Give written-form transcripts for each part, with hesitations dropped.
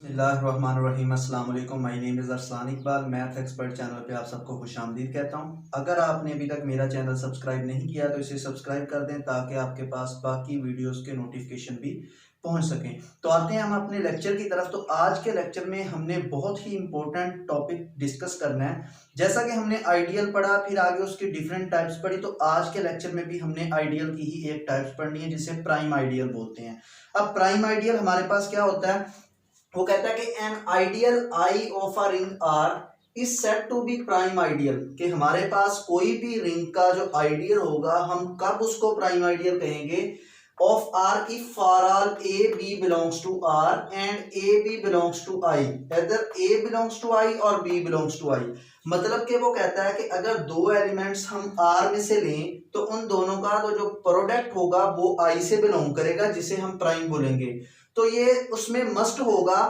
बिस्मिल्लाहिर्रहमानिर्रहीम। अस्सलाम वालेकुम। My name is Arsalan Iqbal. Math expert channel पे आप सबको खुशामदीद कहता हूँ। अगर आपने अभी तक मेरा चैनल सब्सक्राइब नहीं किया तो इसे सब्सक्राइब कर दें ताकि आपके पास बाकी वीडियोस के नोटिफिकेशन भी पहुंच सकें। तो आते हैं हम अपने लेक्चर की तरफ। तो आज के लेक्चर में हमने बहुत ही इंपॉर्टेंट टॉपिक डिस्कस करना है। जैसा कि हमने आइडियल पढ़ा, फिर आगे उसकी डिफरेंट टाइप्स पढ़ी, तो आज के लेक्चर में भी हमने आइडियल की ही एक टाइप्स पढ़नी है जिसे प्राइम आइडियल बोलते हैं। अब प्राइम आइडियल हमारे पास क्या होता है, वो कहता है कि an ideal I of a ring R is said to be prime ideal, कि हमारे पास कोई भी रिंग का जो आइडियल होगा हम कब उसको प्राइम आइडियल कहेंगे, ऑफ आर की for all a B belongs to R and A B belongs to I, इधर ए बिलोंग्स टू आई और बी बिलोंग्स टू आई। मतलब कि वो कहता है कि अगर दो एलिमेंट्स हम आर में से लें तो उन दोनों का तो जो प्रोडक्ट होगा वो आई से बिलोंग करेगा, जिसे हम प्राइम बोलेंगे। तो ये उसमें मस्ट होगा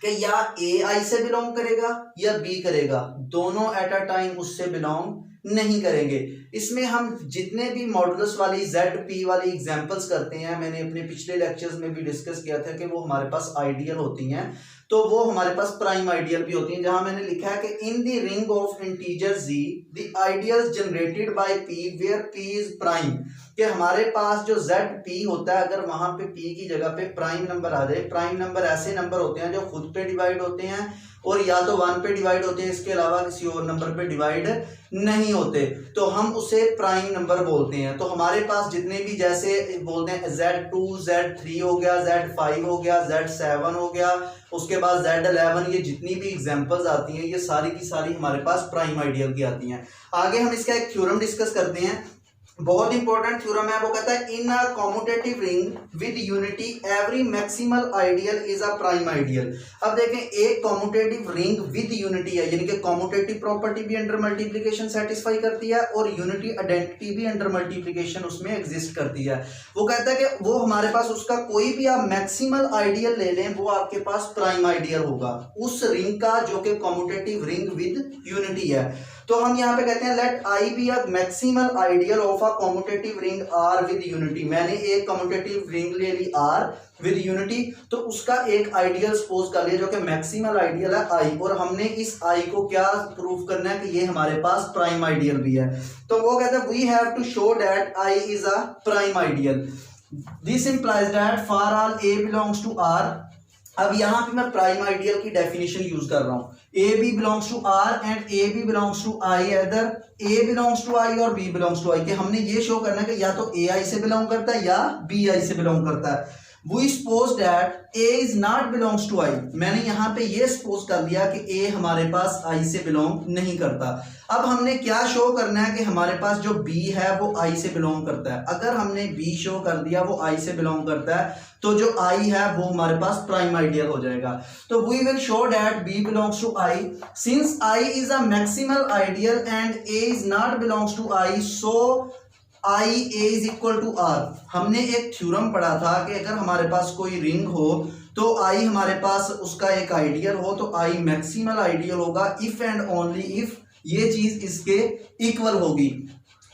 कि या ए आई से बिलोंग करेगा या बी करेगा, दोनों एट अ टाइम उससे बिलोंग नहीं करेंगे। इसमें हम जितने भी मॉडुलस वाली जेड पी वाली एग्जांपल्स करते हैं, मैंने अपने पिछले लेक्चर्स में भी डिस्कस किया था कि वो हमारे पास आइडियल होती हैं, तो वो हमारे पास प्राइम आइडियल भी होती हैं। जहां मैंने लिखा है कि in the ring of integer Z the ideals generated by P where P is prime, कि हमारे पास जो जेड पी होता है अगर वहां पे पी की जगह पे प्राइम नंबर आ जाए। प्राइम नंबर ऐसे नंबर होते हैं जो खुद पे डिवाइड होते हैं और या तो 1 पे डिवाइड होते हैं, इसके अलावा किसी और नंबर पे डिवाइड नहीं होते, तो हम उसे प्राइम नंबर बोलते हैं। तो हमारे पास जितने भी जैसे बोलते हैं Z2 Z3 हो गया, Z5 हो गया, Z7 हो गया, उसके बाद Z11, ये जितनी भी एग्जांपल्स आती हैं ये सारी की सारी हमारे पास प्राइम आइडियल की आती हैं। आगे हम इसका एक थ्योरम डिस्कस करते हैं, बहुत इंपॉर्टेंट थ्योरम है। वो कहता है in a commutative ring with unity every maximal ideal is a prime ideal. अब देखें, एक कॉम्यूटेटिव रिंग विद यूनिटी है, यानी कि कॉम्यूटेटिव प्रॉपर्टी भी अंडर मल्टीप्लिकेशन सेटिस्फाई करती है और यूनिटी आइडेंटिटी भी अंडर मल्टीप्लिकेशन उसमें एग्जिस्ट करती है। वो कहता है कि वो हमारे पास उसका कोई भी आप मैक्सिमल आइडियल ले लें वो आपके पास प्राइम आइडियल होगा उस रिंग का जो कि कॉम्यूटेटिव रिंग विद यूनिटी है। तो हम यहाँ पे कहते हैं let I be a maximal ideal of a commutative ring R with unity. मैंने एक कॉम्यूटेटिव रिंग ले ली आर विद यूनिटी, तो उसका एक आइडियल सपोज कर लिया जो कि मैक्सिमल आइडियल है आई, और हमने इस आई को क्या प्रूव करना है कि ये हमारे पास प्राइम आइडियल भी है। तो वो कहते हैं we have to show that I is a prime ideal. This implies that for all a belongs to R. अब यहाँ पे मैं प्राइम आइडियल की डेफिनेशन यूज कर रहा हूँ, a B belongs to R and A B belongs to I, इधर a belongs to आई और बी बिलोंग्स टू आई, कि हमने ये शो करना है कि या तो ए आई से बिलोंग करता है या बी आई से बिलोंग करता है। We suppose that A is not belongs to I। मैंने यहाँ पे ये सपोज कर लिया कि A हमारे पास I से बिलोंग नहीं करता। अब हमने क्या शो करना है कि हमारे पास जो B है वो I से बिलोंग करता है। अगर हमने B शो कर दिया वो I से बिलोंग करता है तो जो I है वो हमारे पास प्राइम आइडियल हो जाएगा। तो we will show that B belongs to I since I is a maximal ideal and A is not belongs to I, so I A is equal to R. हमने एक theorem पढ़ा था कि अगर हमारे पास कोई रिंग हो तो आई हमारे पास उसका एक आइडियल हो तो आई मैक्सिमल आइडियल होगा इफ एंड ओनली इफ ये चीज इसके इक्वल होगी।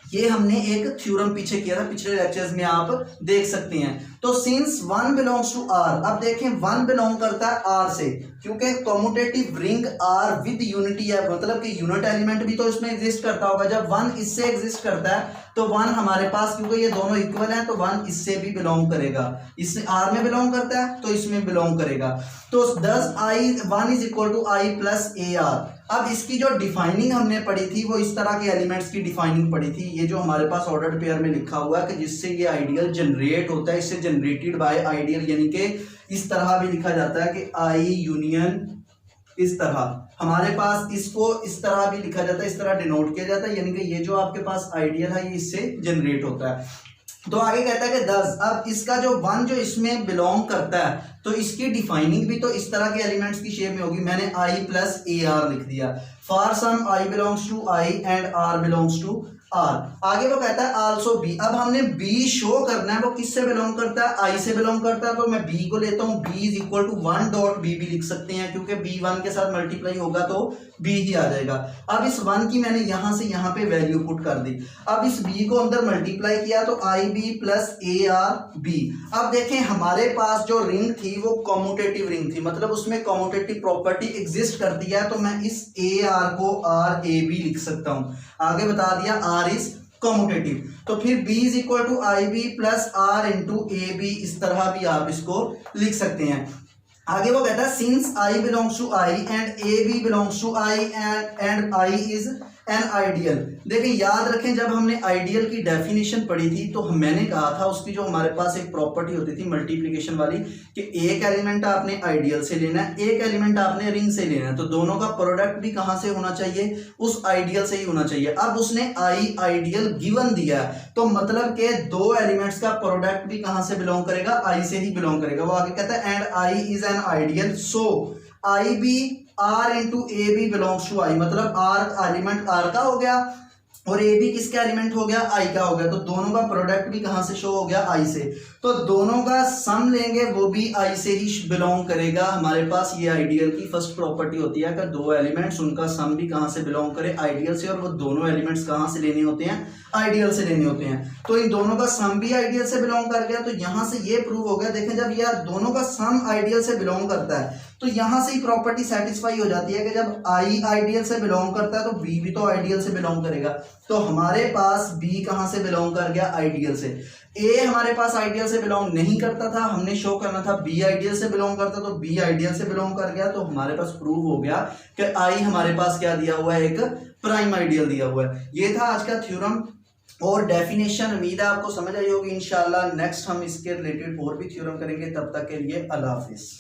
ये हमने एक थ्योरम पीछे किया था, पिछले लेक्चर्स में आप देख सकते हैं। तो since one belongs to R, अब देखें वन बिलोंग करता है आर से, क्योंकि commutative ring R with unity है, मतलब कि यूनिट एलिमेंट भी तो इसमें एग्जिस्ट करता होगा। जब वन इससे एग्जिस्ट करता है तो वन हमारे पास, क्योंकि ये दोनों इक्वल हैं, तो वन इससे भी बिलोंग करेगा, इससे आर में बिलोंग करता है तो इसमें बिलोंग करेगा। तो 10 I one is equal to I plus A R. अब इसकी जो डिफाइनिंग हमने पढ़ी थी वो इस तरह के एलिमेंट्स की डिफाइनिंग पढ़ी थी, ये जो हमारे पास ऑर्डर्ड पेयर में लिखा हुआ है कि जिससे ये आइडियल जनरेट होता है, इससे जनरेटेड बाय आइडियल, यानी कि इस तरह भी लिखा जाता है कि आई यूनियन, इस तरह हमारे पास इसको इस तरह भी लिखा जाता है, इस तरह डिनोट किया जाता है, यानी कि ये जो आपके पास आइडियल है ये इससे जनरेट होता है। तो आगे कहता है कि 10, अब इसका जो वन जो इसमें बिलोंग करता है तो इसकी डिफाइनिंग भी तो इस तरह के एलिमेंट्स की शेप में होगी। मैंने आई प्लस ए आर लिख दिया, for some I belongs to I and R belongs to R. आगे वो कहता है आल्सो बी। अब हमने बी शो करना है वो किससे बिलोंग करता है, आई से बिलोंग करता है, तो मैं बी को लेता हूं, B is equal to 1 dot B भी लिख सकते हैं क्योंकि बी 1 के साथ मल्टीप्लाई होगा तो बी ही आ जाएगा। अब इस 1 की मैंने यहां से यहां पे वैल्यू पुट कर दी। अब इस बी को अंदर मल्टीप्लाई किया तो I B plus A R b. अब देखें हमारे पास जो रिंग थी वो कॉम्यूटेटिव रिंग थी, मतलब उसमें कॉम्यूटेटिव प्रॉपर्टी एग्जिस्ट करती है, तो मैं इस ए आर को आर ए बी लिख सकता हूं। आगे बता दिया आर इज कॉम्यूटेटिव, तो फिर b is equal to I B plus R into A B, इस तरह भी आप इसको लिख सकते हैं। आगे वो कहता है since i belongs to i and A B belongs to i and i is an ideal. देखिए याद रखें जब हमने आइडियल की डेफिनेशन पढ़ी थी तो मैंने कहा था उसकी जो हमारे पास एक प्रॉपर्टी होती थी मल्टीप्लिकेशन वाली कि एक एलिमेंट आपने आइडियल से लेना है, एक एलिमेंट आपने रिंग से लेना है, तो दोनों का प्रोडक्ट भी कहां से होना चाहिए, उस आइडियल से ही होना चाहिए। अब उसने आई आइडियल गिवन दिया है तो मतलब के दो एलिमेंट्स का प्रोडक्ट भी कहां से बिलोंग करेगा, आई से ही बिलोंग करेगा। वो आगे कहता है and I is an ideal so I b R into A B belongs to I, मतलब आर एलिमेंट आर का हो गया और ए बी किसका एलिमेंट हो गया, आई का हो गया, तो दोनों का प्रोडक्ट भी कहां से शो हो गया, आई से। तो दोनों का सम लेंगे वो भी आई से ही बिलोंग करेगा। हमारे पास ये आइडियल की फर्स्ट प्रॉपर्टी होती है कि दो एलिमेंट्स उनका सम भी कहां से बिलोंग करे, आइडियल से, और वो दोनों एलिमेंट्स कहां से लेने होते हैं, आइडियल से लेने होते हैं। तो इन दोनों का सम भी आइडियल से बिलोंग कर गया, तो यहां से ये प्रूव हो गया। देखें जब यह दोनों का सम आइडियल से बिलोंग करता है तो यहां से ही प्रॉपर्टी सेटिस्फाई हो जाती है कि जब आई आइडियल से बिलोंग करता है तो बी भी तो आइडियल से बिलोंग करेगा। तो हमारे पास बी कहां से बिलोंग कर गया, आइडियल से। ए हमारे पास आइडियल से बिलोंग नहीं करता था, हमने शो करना था बी आइडियल से बिलोंग करता, तो बी आइडियल से बिलोंग कर गया, तो हमारे पास प्रूव हो गया कि आई हमारे पास क्या दिया हुआ है, एक प्राइम आइडियल दिया हुआ है। ये था आज का थ्योरम और डेफिनेशन। उम्मीद है आपको समझ आई होगी। इंशाल्लाह नेक्स्ट हम इसके रिलेटेड और भी थ्योरम करेंगे। तब तक के लिए अल्लाह हाफिज।